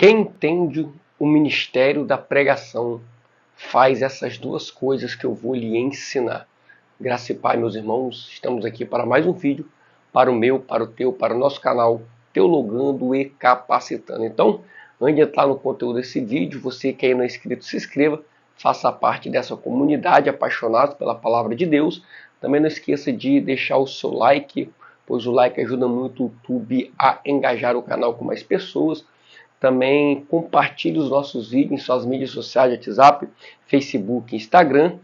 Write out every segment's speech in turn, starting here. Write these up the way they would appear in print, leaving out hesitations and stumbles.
Quem entende o ministério da pregação faz essas duas coisas que eu vou lhe ensinar. Graça e Pai, meus irmãos, estamos aqui para mais um vídeo, para o meu, para o teu, para o nosso canal Teologando e Capacitando. Então, antes de entrar no conteúdo desse vídeo, você que ainda não é inscrito, se inscreva, faça parte dessa comunidade apaixonada pela Palavra de Deus. Também não esqueça de deixar o seu like, pois o like ajuda muito o YouTube a engajar o canal com mais pessoas. Também compartilhe os nossos vídeos em suas mídias sociais, WhatsApp, Facebook, Instagram.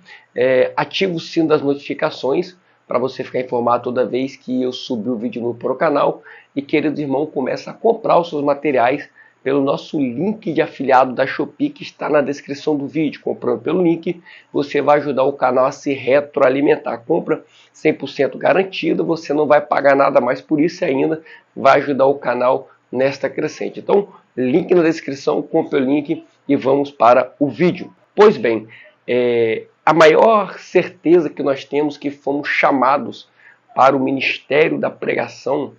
Ative o sino das notificações para você ficar informado toda vez que eu subir o vídeo novo para o canal. E, queridos irmãos, comece a comprar os seus materiais pelo nosso link de afiliado da Shopee, que está na descrição do vídeo. Comprando pelo link, você vai ajudar o canal a se retroalimentar. Compra 100% garantida, você não vai pagar nada mais por isso e ainda vai ajudar o canal nesta crescente. Então, link na descrição, compre o link e vamos para o vídeo. Pois bem, a maior certeza que nós temos que fomos chamados para o ministério da pregação,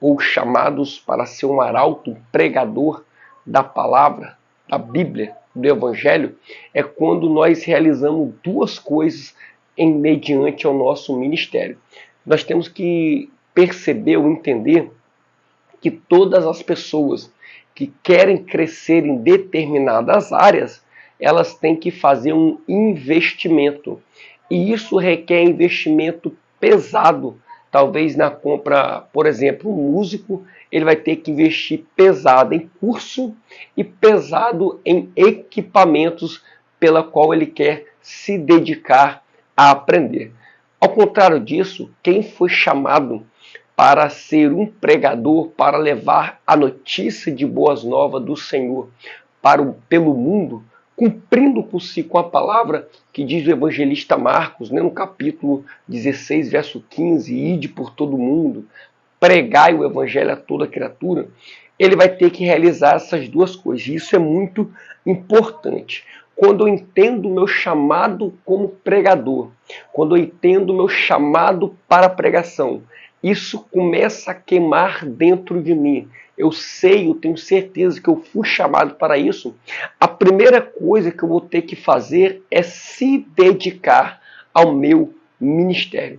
ou chamados para ser um arauto, um pregador da palavra, da Bíblia, do Evangelho, é quando nós realizamos duas coisas mediante ao nosso ministério. Nós temos que perceber ou entender que todas as pessoas que querem crescer em determinadas áreas, elas têm que fazer um investimento. E isso requer investimento pesado. Talvez na compra, por exemplo, um músico, ele vai ter que investir pesado em curso e pesado em equipamentos pela qual ele quer se dedicar a aprender. Ao contrário disso, quem foi chamado para ser um pregador, para levar a notícia de boas novas do Senhor pelo mundo, cumprindo com a palavra que diz o evangelista Marcos, no capítulo 16, verso 15, ide por todo mundo, pregai o evangelho a toda criatura, ele vai ter que realizar essas duas coisas. Isso é muito importante. Quando eu entendo o meu chamado como pregador, quando eu entendo o meu chamado para a pregação, isso começa a queimar dentro de mim. Eu sei, eu tenho certeza que eu fui chamado para isso. A primeira coisa que eu vou ter que fazer é se dedicar ao meu ministério.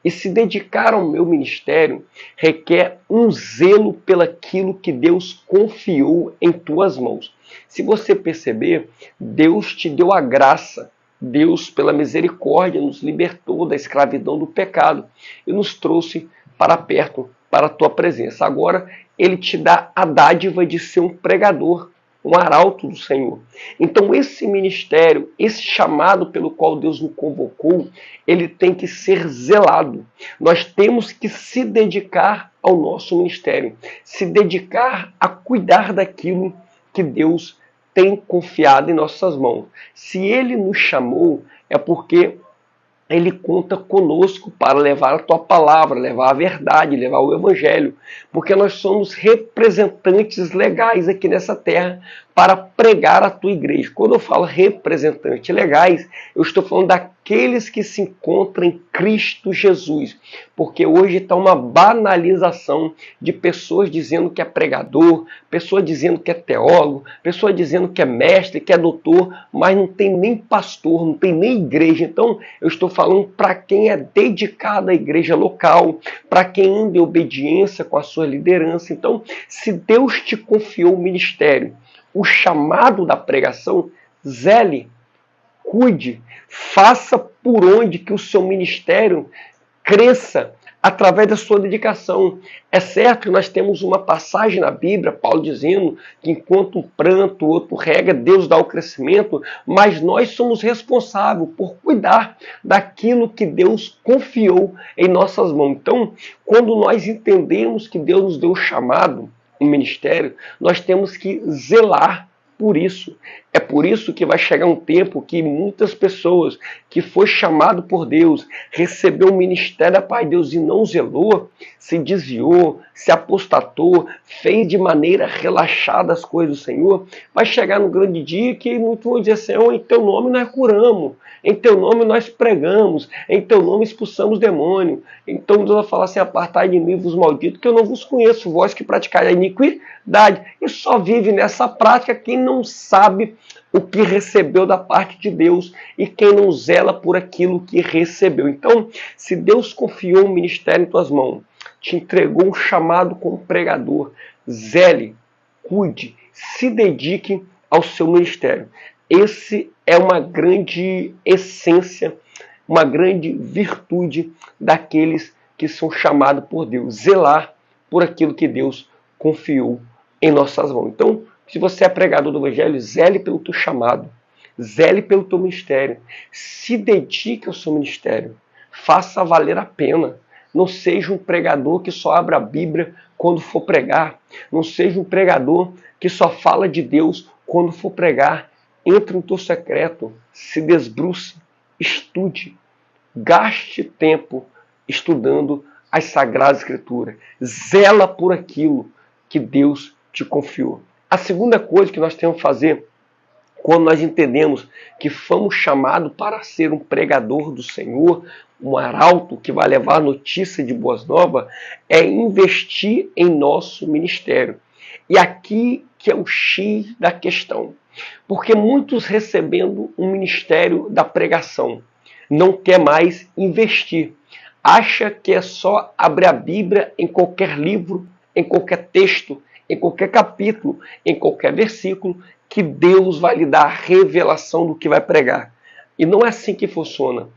E se dedicar ao meu ministério requer um zelo pelaquilo que Deus confiou em tuas mãos. Se você perceber, Deus te deu a graça. Deus, pela misericórdia, nos libertou da escravidão do pecado e nos trouxe para perto, para a tua presença. Agora, ele te dá a dádiva de ser um pregador, um arauto do Senhor. Então, esse ministério, esse chamado pelo qual Deus nos convocou, ele tem que ser zelado. Nós temos que se dedicar ao nosso ministério, se dedicar a cuidar daquilo que Deus tem confiado em nossas mãos. Se ele nos chamou, é porque ele conta conosco para levar a tua palavra, levar a verdade, levar o evangelho, porque nós somos representantes legais aqui nessa terra para pregar a tua igreja. Quando eu falo representantes legais, eu estou falando daqueles que se encontram em Cristo Jesus, porque hoje está uma banalização de pessoas dizendo que é pregador, pessoas dizendo que é teólogo, pessoas dizendo que é mestre, que é doutor, mas não tem nem pastor, não tem nem igreja. Então, eu estou falando para quem é dedicado à igreja local, para quem anda em obediência com a sua liderança. Então, se Deus te confiou o ministério, o chamado da pregação, zele, cuide, faça por onde que o seu ministério cresça através da sua dedicação. É certo que nós temos uma passagem na Bíblia, Paulo dizendo que enquanto um pranto, o outro rega, Deus dá o crescimento, mas nós somos responsáveis por cuidar daquilo que Deus confiou em nossas mãos. Então, quando nós entendemos que Deus nos deu o chamado, o ministério, nós temos que zelar por isso. É por isso que vai chegar um tempo que muitas pessoas que foi chamado por Deus, recebeu o ministério da paz de Deus e não zelou, se desviou, se apostatou, fez de maneira relaxada as coisas do Senhor, vai chegar no grande dia que muitos vão dizer assim, em teu nome nós curamos, em teu nome nós pregamos, em teu nome expulsamos demônio. Então Deus vai falar assim, apartai de mim vos malditos, que eu não vos conheço, vós que praticais a iniquidade santidade. E só vive nessa prática quem não sabe o que recebeu da parte de Deus e quem não zela por aquilo que recebeu. Então, se Deus confiou um ministério em tuas mãos, te entregou um chamado como pregador, zele, cuide, se dedique ao seu ministério. Esse é uma grande essência, uma grande virtude daqueles que são chamados por Deus, zelar por aquilo que Deus confiou em nossas mãos. Então, se você é pregador do Evangelho, zele pelo teu chamado, zele pelo teu ministério, se dedique ao seu ministério, faça valer a pena. Não seja um pregador que só abre a Bíblia quando for pregar, não seja um pregador que só fala de Deus quando for pregar. Entre no teu secreto, se desbruce, estude, gaste tempo estudando as Sagradas Escrituras. Zela por aquilo que Deus te confiou. A segunda coisa que nós temos que fazer quando nós entendemos que fomos chamados para ser um pregador do Senhor, um arauto que vai levar notícia de boas novas, é investir em nosso ministério. E aqui que é o X da questão. Porque muitos recebendo um ministério da pregação não quer mais investir. Acha que é só abrir a Bíblia em qualquer livro, em qualquer texto, em qualquer capítulo, em qualquer versículo, que Deus vai lhe dar a revelação do que vai pregar. E não é assim que funciona.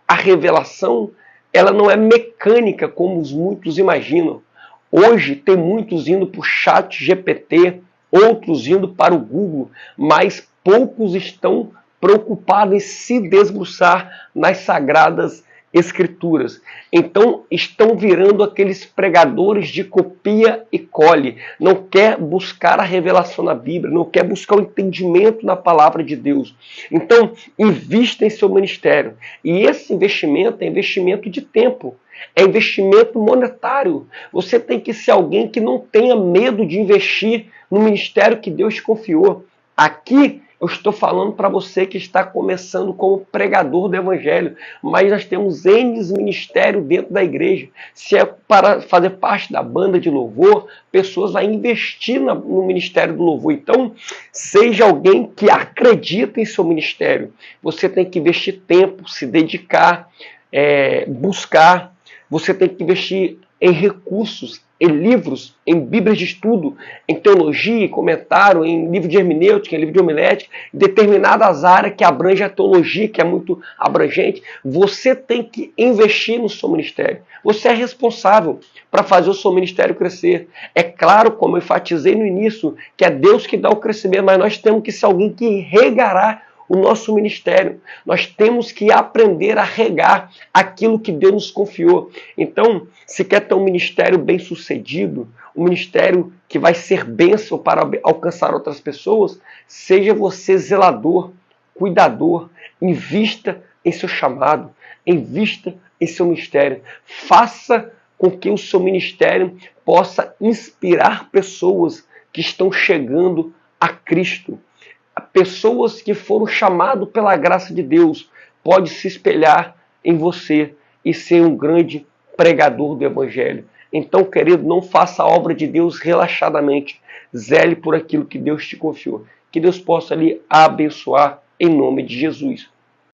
A revelação, ela não é mecânica como muitos imaginam. Hoje tem muitos indo para o chat GPT, outros indo para o Google, mas poucos estão preocupados em se desbruçar nas Sagradas Escrituras. Então estão virando aqueles pregadores de copia e cole. Não quer buscar a revelação na Bíblia, não quer buscar o entendimento na palavra de Deus. Então invista em seu ministério. E esse investimento é investimento de tempo. É investimento monetário. Você tem que ser alguém que não tenha medo de investir no ministério que Deus te confiou. Aqui eu estou falando para você que está começando como pregador do Evangelho, mas nós temos N ministérios dentro da igreja. Se é para fazer parte da banda de louvor, pessoas vão investir no ministério do louvor. Então, seja alguém que acredita em seu ministério. Você tem que investir tempo, se dedicar, buscar. Você tem que investir em recursos, em livros, em bíblias de estudo, em teologia, em comentário, em livro de hermenêutica, em livro de homilética, em determinadas áreas que abrange a teologia, que é muito abrangente. Você tem que investir no seu ministério. Você é responsável para fazer o seu ministério crescer. É claro, como eu enfatizei no início, que é Deus que dá o crescimento, mas nós temos que ser alguém que regará o nosso ministério. Nós temos que aprender a regar aquilo que Deus nos confiou. Então, se quer ter um ministério bem sucedido, um ministério que vai ser bênção para alcançar outras pessoas, seja você zelador, cuidador, invista em seu chamado, invista em seu ministério. Faça com que o seu ministério possa inspirar pessoas que estão chegando a Cristo. Pessoas que foram chamadas pela graça de Deus podem se espelhar em você e ser um grande pregador do Evangelho. Então, querido, não faça a obra de Deus relaxadamente. Zele por aquilo que Deus te confiou. Que Deus possa lhe abençoar em nome de Jesus.